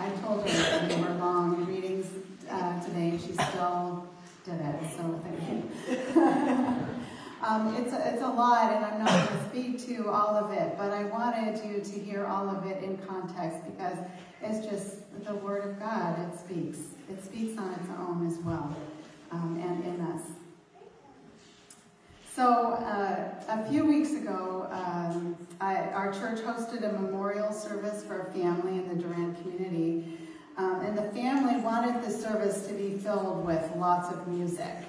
I told her they were long readings today, and she still did it, so thank you. It's a lot, and I'm not going to speak to all of it, but I wanted you to hear all of it in context, because it's just the Word of God. It speaks. It speaks on its own as well, and in us. So a few weeks ago, our church hosted a memorial service for a family in the DUMCommunity, and the family wanted the service to be filled with lots of music.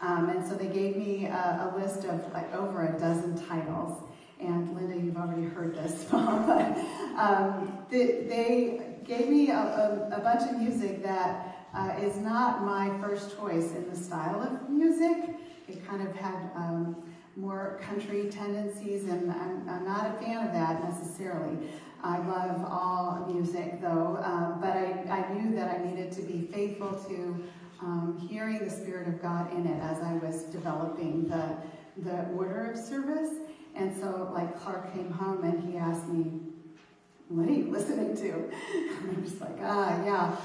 And so they gave me a list of like over a dozen titles. And Linda, you've already heard this song, but they gave me a bunch of music that is not my first choice in the style of music. It kind of had more country tendencies, and I'm not a fan of that necessarily. I love all music though, but I knew that I needed to be faithful to hearing the Spirit of God in it as I was developing the order of service. And so, like, Clark came home and he asked me, "What are you listening to?" And I'm just like, yeah.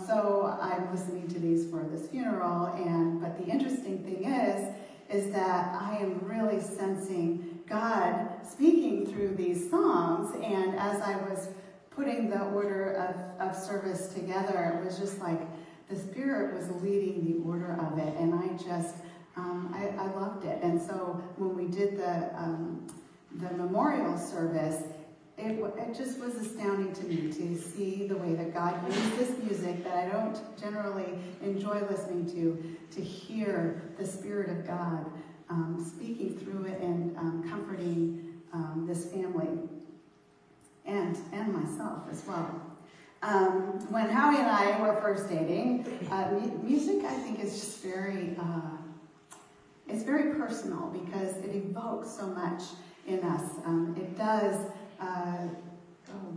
So I'm listening to these for this funeral, but the interesting thing is that I am really sensing God speaking through these songs, and as I was putting the order of service together, it was just like the Spirit was leading the order of it, and I just, I loved it. And so when we did the memorial service, it just was astounding to me to see the way that God used this music that I don't generally enjoy listening to hear the Spirit of God speaking through it and comforting this family and myself as well. When Howie and I were first dating, music I think is just it's very personal because it evokes so much in us. It does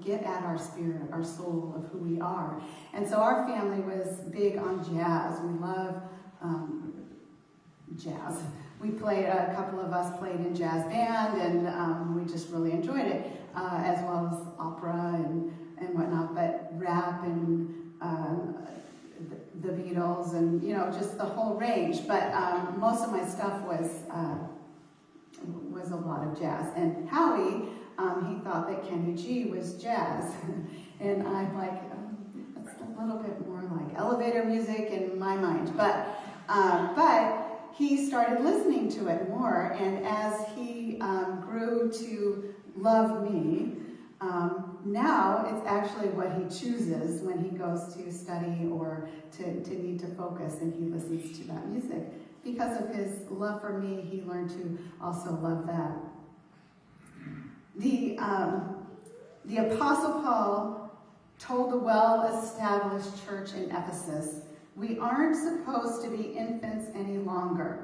get at our spirit, our soul of who we are. And so our family was big on jazz. We love jazz. A couple of us played in jazz band, and we just really enjoyed it, as well as opera and whatnot, but rap and the Beatles and, just the whole range. But most of my stuff was a lot of jazz. And Howie, he thought that Kenny G was jazz. And I'm like, that's a little bit more like elevator music in my mind. But he started listening to it more, and as he grew to love me, now it's actually what he chooses when he goes to study or to need to focus, and he listens to that music. Because of his love for me, he learned to also love that. The Apostle Paul told the well-established church in Ephesus, "We aren't supposed to be infants any longer,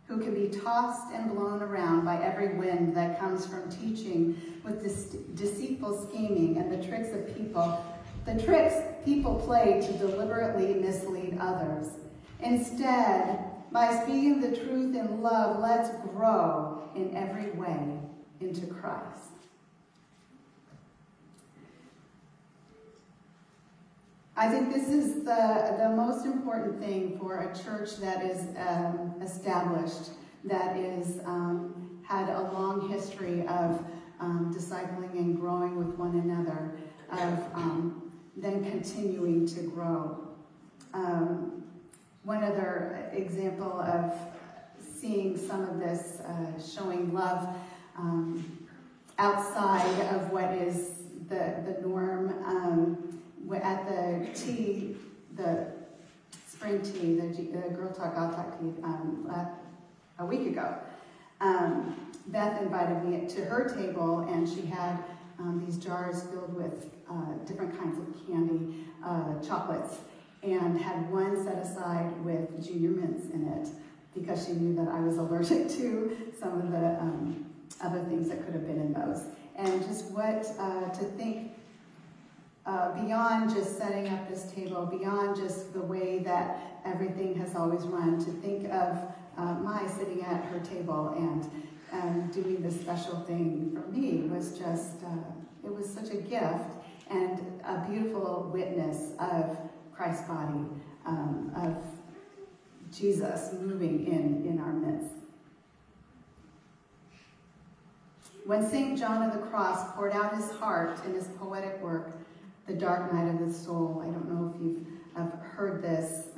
who can be tossed and blown around by every wind that comes from teaching with deceitful scheming and the tricks people play to deliberately mislead others. Instead, by speaking the truth in love, let's grow in every way into Christ." I think this is the most important thing for a church that is established, that is had a long history of discipling and growing with one another, of then continuing to grow. One other example of seeing some of this showing love outside of what is the norm, at the spring tea, the Girl Talk, God Talk tea, a week ago, Beth invited me to her table, and she had these jars filled with different kinds of candy, chocolates, and had one set aside with junior mints in it because she knew that I was allergic to some of the other things that could have been in those. And just what to think beyond just setting up this table, beyond just the way that everything has always run, to think of Mai sitting at her table and doing this special thing for me was just, it was such a gift. and a beautiful witness of Christ's body, of Jesus moving in our midst. When St. John of the Cross poured out his heart in his poetic work, The Dark Night of the Soul, I don't know if you've heard this,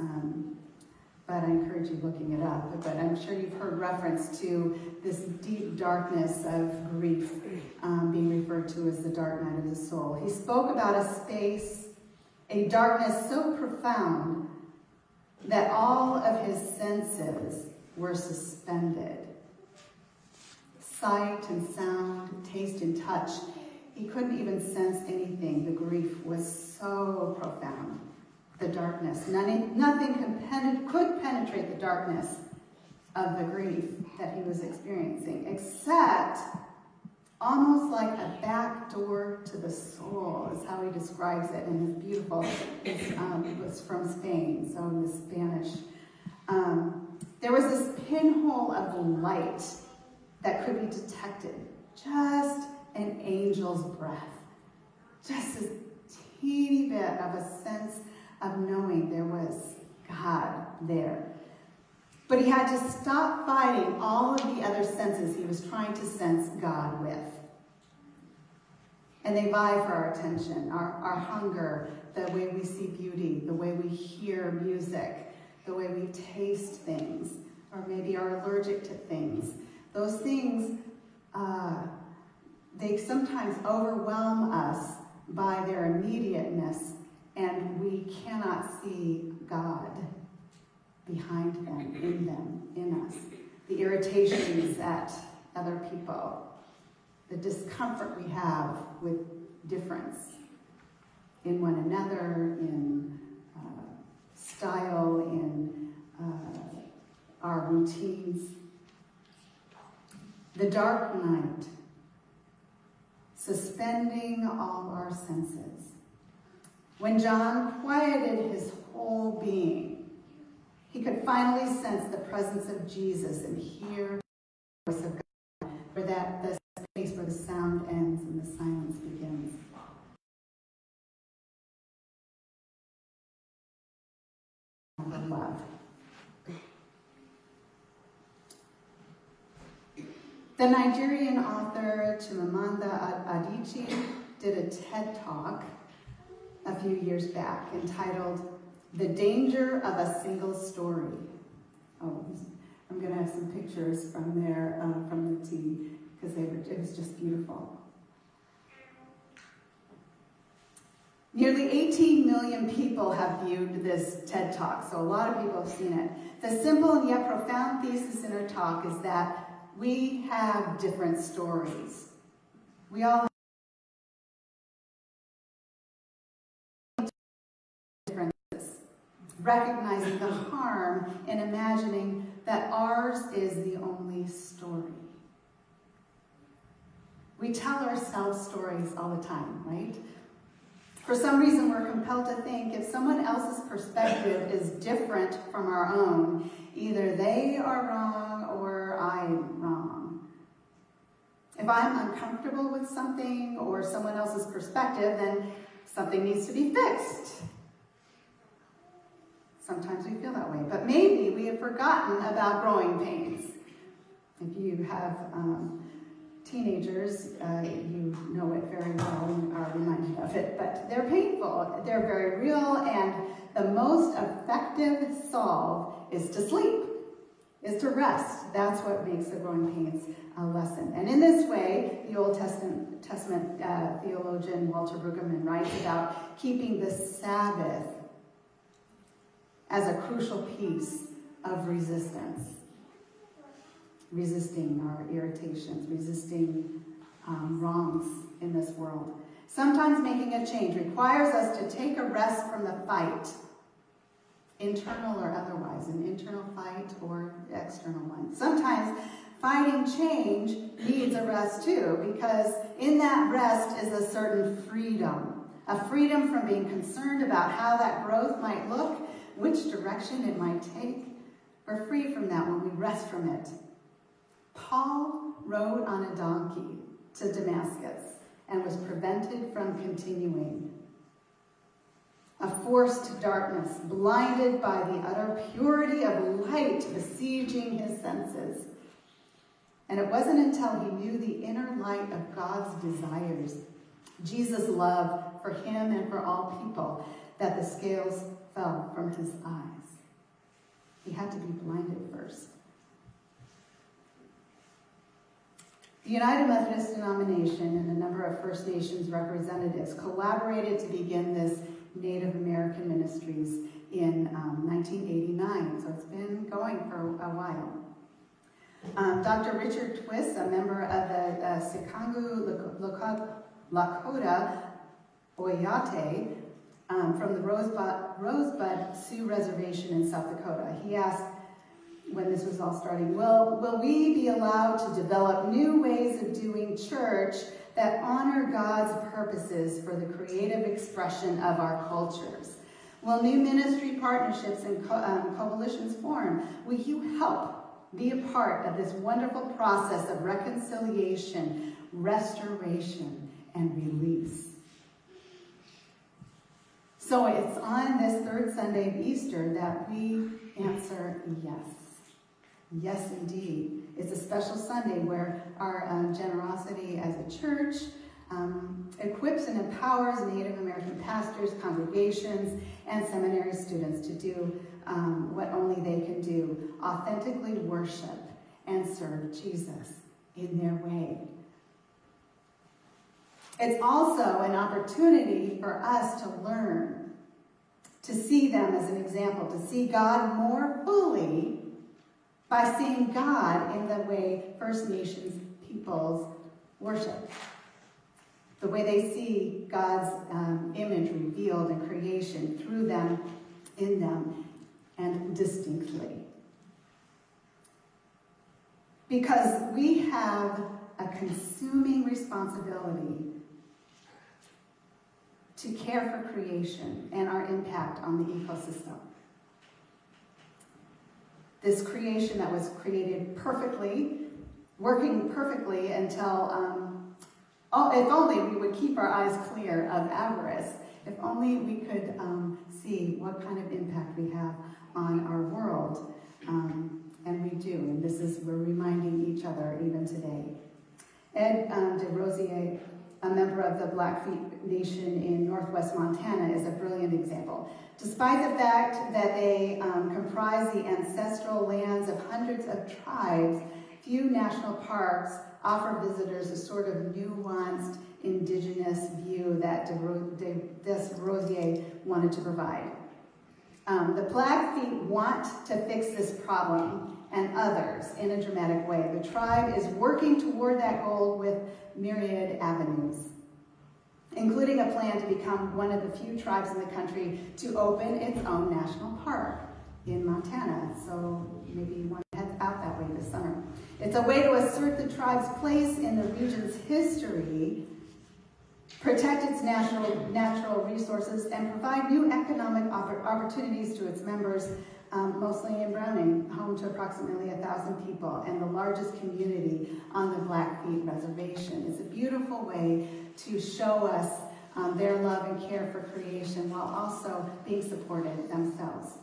but I encourage you looking it up. But I'm sure you've heard reference to this deep darkness of grief being referred to as the dark night of the soul. He spoke about a space, a darkness so profound that all of his senses were suspended. Sight and sound, taste and touch. He couldn't even sense anything. The grief was so profound. The darkness. Nothing could penetrate the darkness of the grief that he was experiencing, except almost like a back door to the soul, is how he describes it in his beautiful, it was from Spain, so in the Spanish. There was this pinhole of light that could be detected, just an angel's breath, just a teeny bit of a sense of knowing there was God there. But he had to stop fighting all of the other senses he was trying to sense God with. And they vie for our attention, our hunger, the way we see beauty, the way we hear music, the way we taste things, or maybe are allergic to things. Those things, they sometimes overwhelm us by their immediateness, and we cannot see God behind them, in us. The irritations at other people, the discomfort we have with difference in one another, in style, in our routines. The dark night, suspending all our senses. When John quieted his whole being, he could finally sense the presence of Jesus and hear the voice of God, for that the space where the sound ends and the silence begins. Love. The Nigerian author Chimamanda Adichie did a TED Talk a few years back entitled The Danger of a Single Story. Oh, I'm going to have some pictures from there, from the tea, because it was just beautiful. Nearly 18 million people have viewed this TED Talk, so a lot of people have seen it. The simple and yet profound thesis in her talk is that we have different stories. We all have differences. Recognizing the harm in imagining that ours is the only story. We tell ourselves stories all the time, right? For some reason, we're compelled to think if someone else's perspective is different from our own, either they are wrong or I'm wrong. If I'm uncomfortable with something or someone else's perspective, then something needs to be fixed. Sometimes we feel that way, but maybe we have forgotten about growing pains. If you have teenagers, you know it very well and are reminded of it, but they're painful, they're very real, and the most effective solve is to sleep, is to rest. That's what makes the growing pains a lesson. And in this way, the Old Testament theologian Walter Brueggemann writes about keeping the Sabbath as a crucial piece of resistance. Resisting our irritations, resisting wrongs in this world. Sometimes making a change requires us to take a rest from the fight, internal or otherwise, an internal fight or external one. Sometimes fighting change needs a rest too, because in that rest is a certain freedom. A freedom from being concerned about how that growth might look, which direction it might take. We're free from that when we rest from it. Paul rode on a donkey to Damascus and was prevented from continuing forced to darkness, blinded by the utter purity of light besieging his senses. And it wasn't until he knew the inner light of God's desires, Jesus' love for him and for all people, that the scales fell from his eyes. He had to be blinded first. The United Methodist denomination and a number of First Nations representatives collaborated to begin this Native American Ministries in 1989, so it's been going for a while. Dr. Richard Twist, a member of the Sikangu Lakota Oyate from the Rosebud Sioux Reservation in South Dakota, he asked, when this was all starting, will we be allowed to develop new ways of doing church that honor God's purposes for the creative expression of our cultures? Will new ministry partnerships and coalitions form? Will you help be a part of this wonderful process of reconciliation, restoration, and release? So it's on this third Sunday of Easter that we answer yes. Yes, indeed. It's a special Sunday where our generosity as a church equips and empowers Native American pastors, congregations, and seminary students to do what only they can do: authentically worship and serve Jesus in their way. It's also an opportunity for us to learn, to see them as an example, to see God more fully by seeing God in the way First Nations peoples worship. The way they see God's image revealed in creation through them, in them, and distinctly. Because we have a consuming responsibility to care for creation and our impact on the ecosystem. This creation that was created perfectly, working perfectly until, if only we would keep our eyes clear of avarice, if only we could see what kind of impact we have on our world. And we do, and we're reminding each other even today. Ed de Rosier, a member of the Blackfeet Nation in northwest Montana, is a brilliant example. Despite the fact that they comprise the ancestral lands of hundreds of tribes, few national parks offer visitors a sort of nuanced indigenous view that de Rosier wanted to provide. The Blackfeet want to fix this problem and others in a dramatic way. The tribe is working toward that goal with myriad avenues, including a plan to become one of the few tribes in the country to open its own national park in Montana. So maybe you want to head out that way this summer. It's a way to assert the tribe's place in the region's history, protect its natural resources, and provide new economic opportunities to its members, mostly in Browning, home to approximately 1,000 people and the largest community on the Blackfeet Reservation. It's a beautiful way to show us their love and care for creation while also being supported themselves.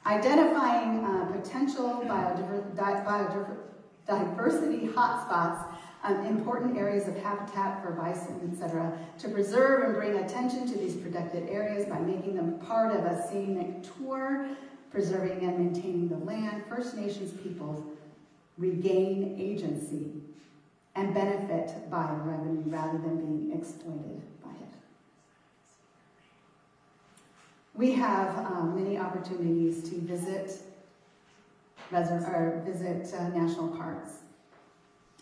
Identifying potential biodiversity hotspots, important areas of habitat for bison, etc., to preserve and bring attention to these protected areas by making them part of a scenic tour, preserving and maintaining the land. First Nations peoples regain agency and benefit by revenue rather than being exploited by it. We have many opportunities to visit national parks.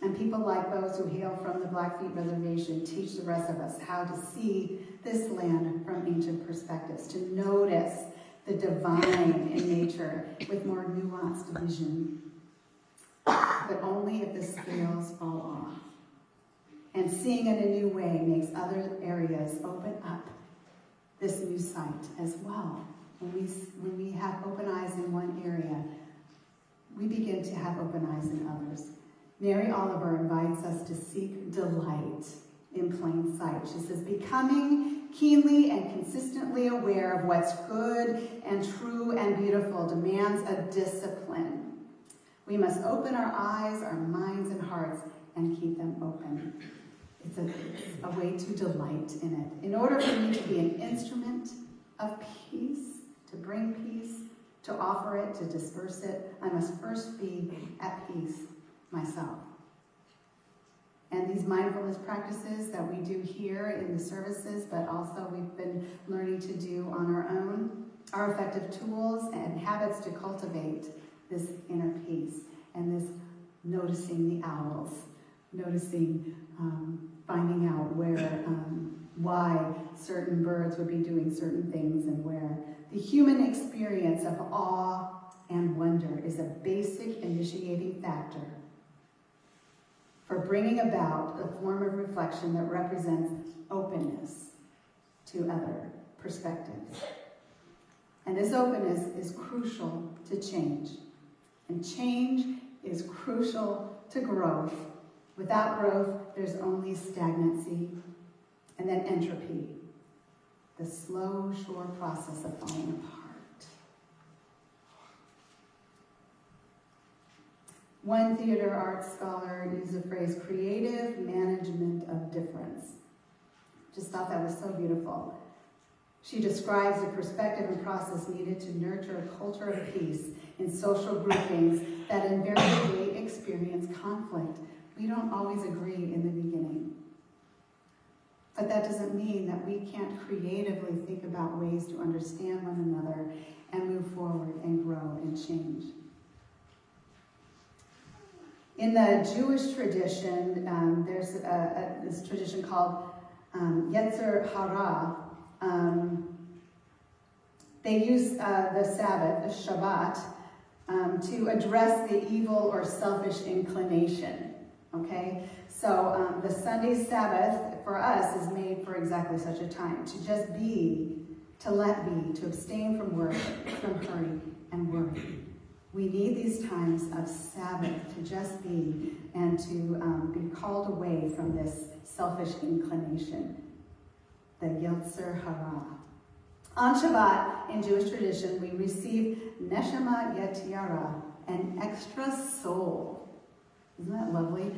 And people like those who hail from the Blackfeet Reservation teach the rest of us how to see this land from ancient perspectives, to notice the divine in nature with more nuanced vision. But only if the scales fall off. And seeing in a new way makes other areas open up this new sight as well. When we have open eyes in one area, we begin to have open eyes in others. Mary Oliver invites us to seek delight in plain sight. She says, becoming keenly and consistently aware of what's good and true and beautiful demands a discipline. We must open our eyes, our minds, and hearts and keep them open. It's a way to delight in it. In order for me to be an instrument of peace, to bring peace, to offer it, to disperse it, I must first be at peace myself. And these mindfulness practices that we do here in the services, but also we've been learning to do on our own, are effective tools and habits to cultivate this inner peace and this noticing the owls, noticing, finding out why certain birds would be doing certain things and where. The human experience of awe and wonder is a basic initiating factor for bringing about a form of reflection that represents openness to other perspectives. And this openness is crucial to change. And change is crucial to growth. Without growth, there's only stagnancy and then entropy, the slow, sure process of falling apart. One theater arts scholar used the phrase creative management of difference. Just thought that was so beautiful. She describes the perspective and process needed to nurture a culture of peace in social groupings that invariably experience conflict. We don't always agree in the beginning. But that doesn't mean that we can't creatively think about ways to understand one another and move forward and grow and change. In the Jewish tradition, there's this tradition called Yetzer Hara. They use the Sabbath, the Shabbat, to address the evil or selfish inclination. Okay? So the Sunday Sabbath for us is made for exactly such a time, to just be, to let be, to abstain from work, from hurry and worry. We need these times of Sabbath to just be and to be called away from this selfish inclination, the Yetzer Hara. On Shabbat, in Jewish tradition, we receive Neshama Yetiara, an extra soul. Isn't that lovely?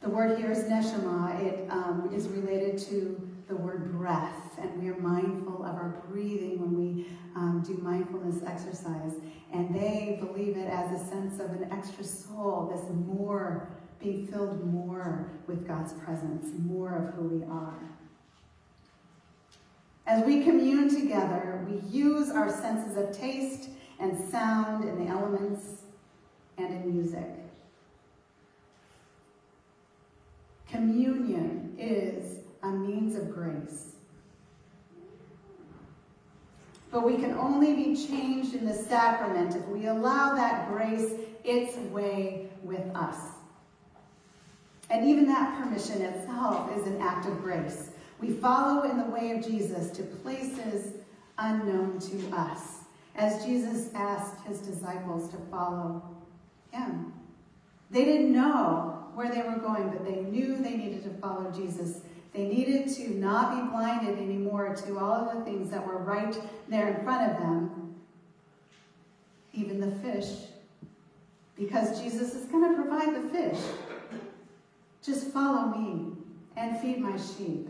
The word here is Neshama. It is related to the word breath, and we are mindful of our breathing when we do mindfulness exercise. And they believe it as a sense of an extra soul, this more, being filled more with God's presence, more of who we are. As we commune together, we use our senses of taste and sound in the elements and in music. Communion is a means of grace. But we can only be changed in the sacrament if we allow that grace its way with us. And even that permission itself is an act of grace. We follow in the way of Jesus to places unknown to us, as Jesus asked his disciples to follow him. They didn't know where they were going, but they knew they needed to follow Jesus. They needed to not be blinded anymore to all of the things that were right there in front of them, even the fish, because Jesus is going to provide the fish. Just follow me and feed my sheep,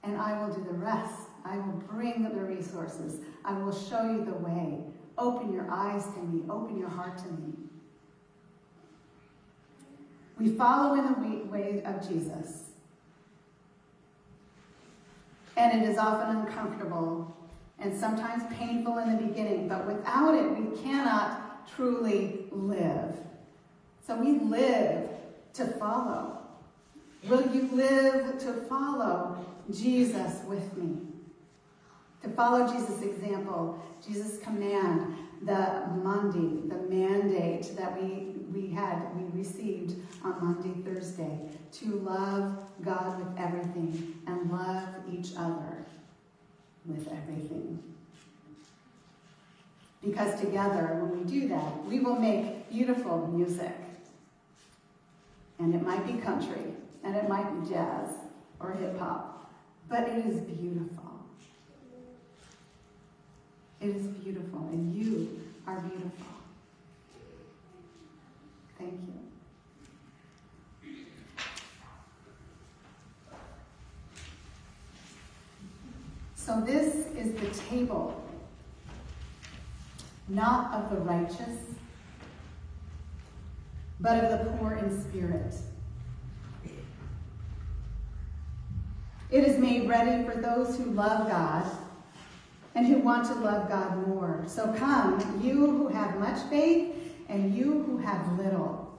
and I will do the rest. I will bring the resources. I will show you the way. Open your eyes to me. Open your heart to me. We follow in the way of Jesus. And it is often uncomfortable and sometimes painful in the beginning, but without it, we cannot truly live. So we live to follow. Will you live to follow Jesus with me? To follow Jesus' example, Jesus' command, the mandi, the mandate that we received on Monday, Thursday, to love God with everything and love each other with everything. Because together, when we do that, we will make beautiful music. And it might be country, and it might be jazz or hip hop, but it is beautiful. It is beautiful, and you are beautiful. Thank you. So this is the table, not of the righteous, but of the poor in spirit. It is made ready for those who love God and who want to love God more. So come, you who have much faith and you who have little.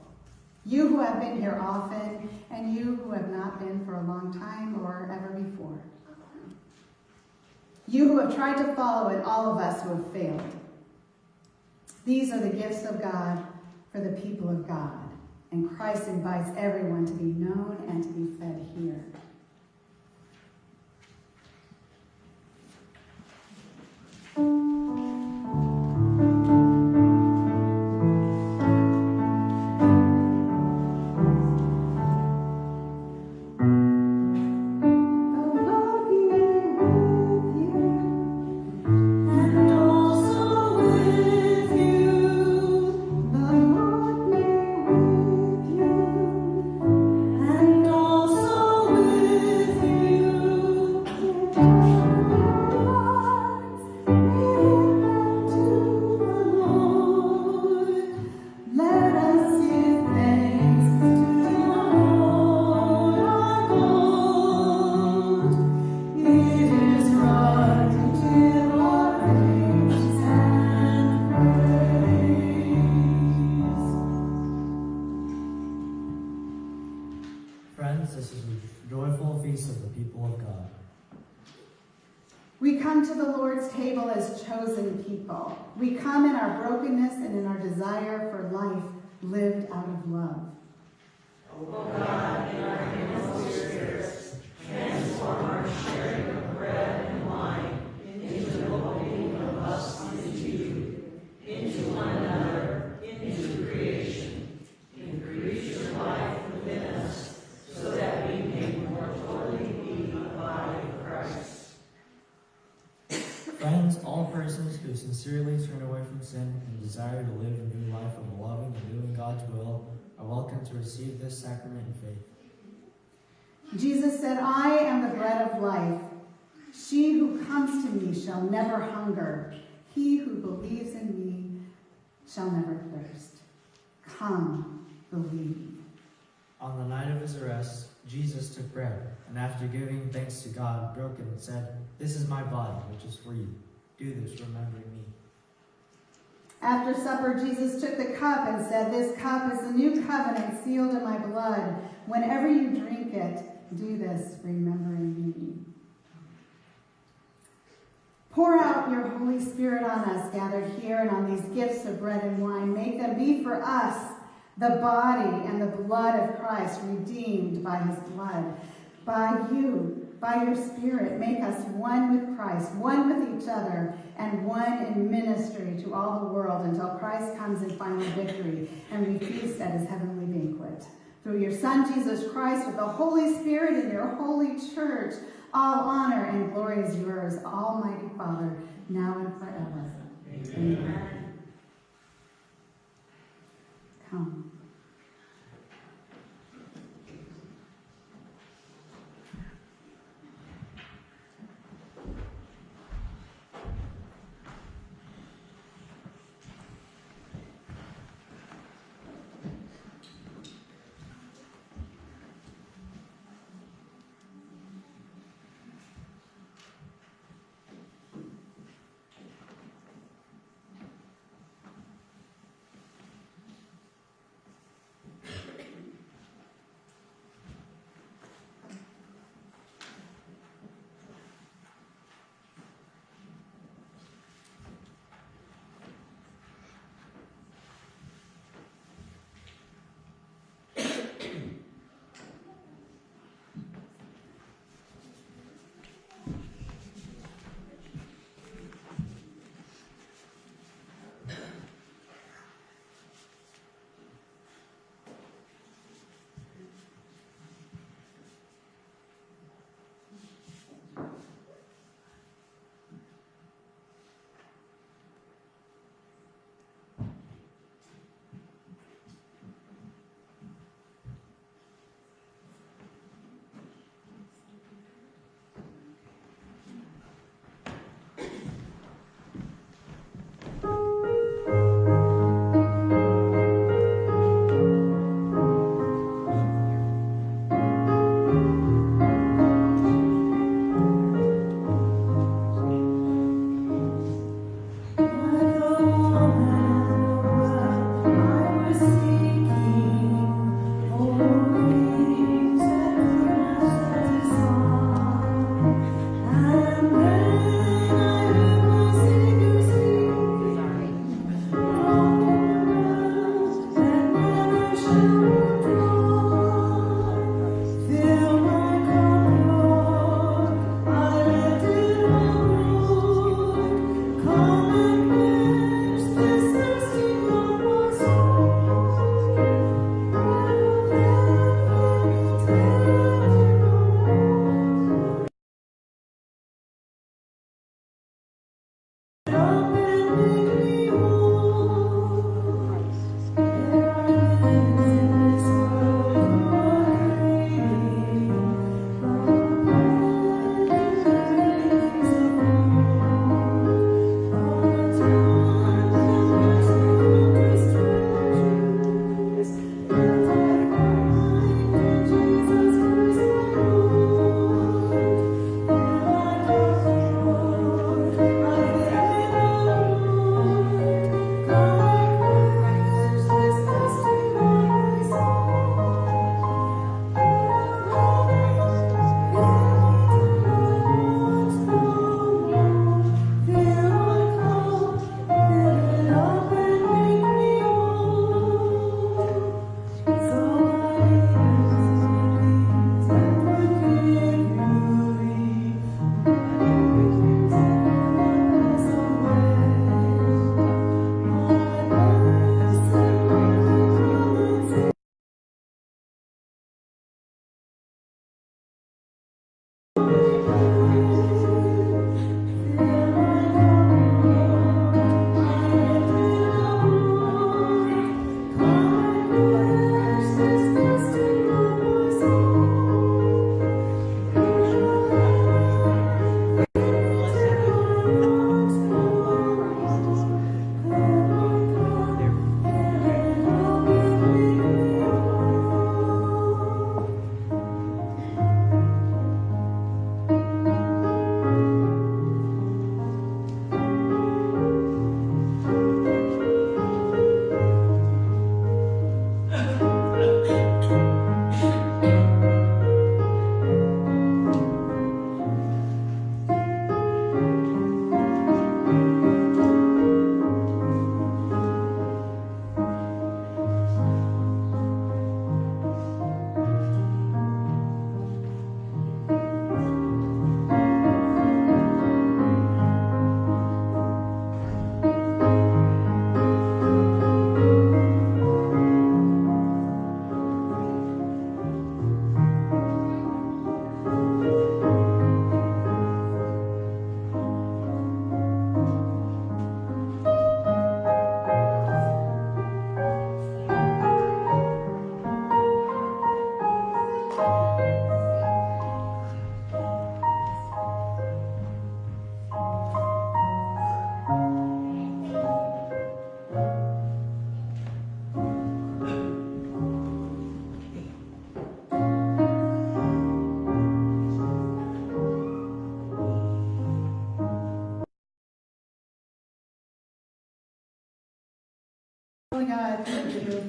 You who have been here often and you who have not been for a long time or ever before. You who have tried to follow and all of us who have failed. These are the gifts of God for the people of God. And Christ invites everyone to be known and to be fed here. This is a joyful feast of the people of God. We come to the Lord's table as chosen people. We come in our brokenness and in our desire for life lived out of love. O God, in our inmost spirits, transform our sharing of bread and wine into the opening of us into you, into one another, into creation. Increase your life within us, so that we may more totally be the body of Christ. Friends, all persons who sincerely turn away from sin and desire to live a new life of loving and doing God's will are welcome to receive this sacrament in faith. Jesus said, I am the bread of life. She who comes to me shall never hunger. He who believes in me shall never thirst. Come, believe. On the night of his arrest, Jesus took bread, and after giving thanks to God, broke it and said, "This is my body, which is for you. Do this, remembering me." After supper, Jesus took the cup and said, "This cup is the new covenant sealed in my blood. Whenever you drink it, do this, remembering me." Pour out your Holy Spirit on us gathered here and on these gifts of bread and wine. Make them be for us the body and the blood of Christ, redeemed by his blood. By you, by your Spirit, make us one with Christ, one with each other, and one in ministry to all the world until Christ comes in final victory and we feast at his heavenly banquet. Through your Son, Jesus Christ, with the Holy Spirit in your holy church, all honor and glory is yours, Almighty Father, now and forever. Amen. Come.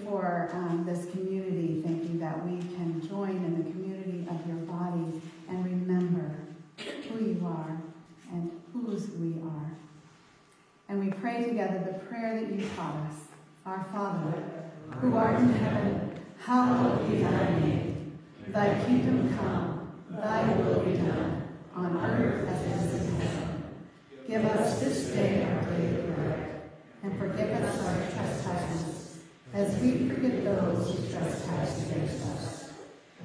for this community. Thank you that we can join in the community of your body and remember who you are and whose we are. And we pray together the prayer that you taught us. Our Father, who art in heaven, hallowed be thy name. Thy kingdom come, thy will be done, on earth as it is in heaven. Give us this day our daily bread, and forgive us our trespasses, as we forgive those who trespass against us.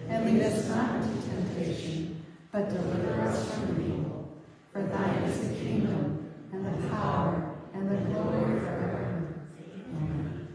And lead us not into temptation, but deliver us from evil. For thine is the kingdom, and the power, and the glory forever. Amen.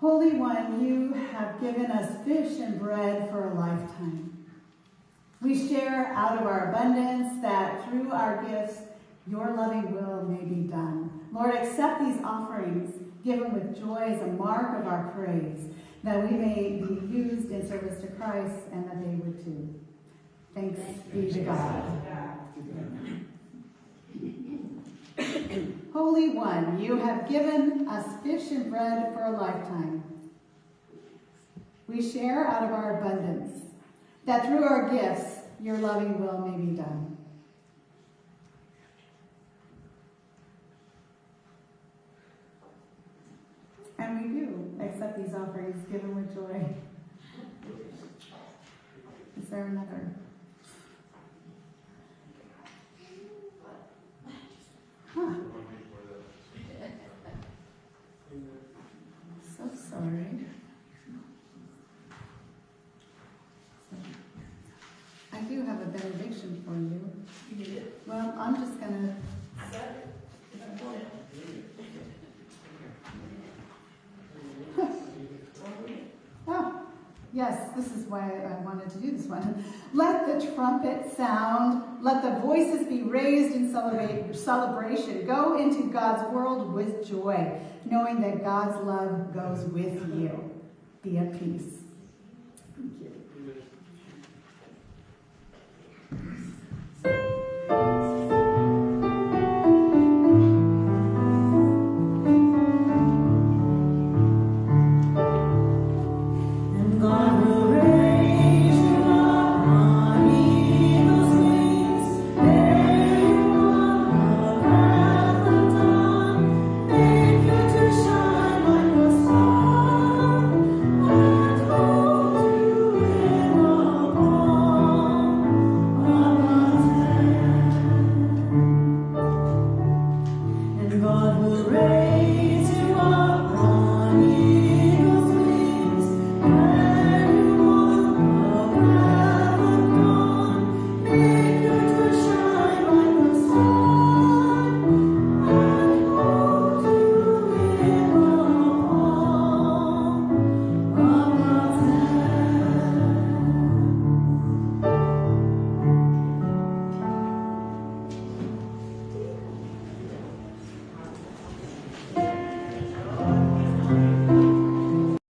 Holy One, you have given us fish and bread for a lifetime. We share out of our abundance that through our gifts, your loving will may be done. Lord, accept these offerings given with joy as a mark of our praise, that we may be used in service to Christ and that they would too. Thanks be to God. Holy One, you have given us fish and bread for a lifetime. We share out of our abundance, that through our gifts, your loving will may be done. And we do accept these offerings given with joy. Is there another? Huh. So sorry. Yes, this is why I wanted to do this one. Let the trumpet sound. Let the voices be raised in celebration. Go into God's world with joy, knowing that God's love goes with you. Be at peace.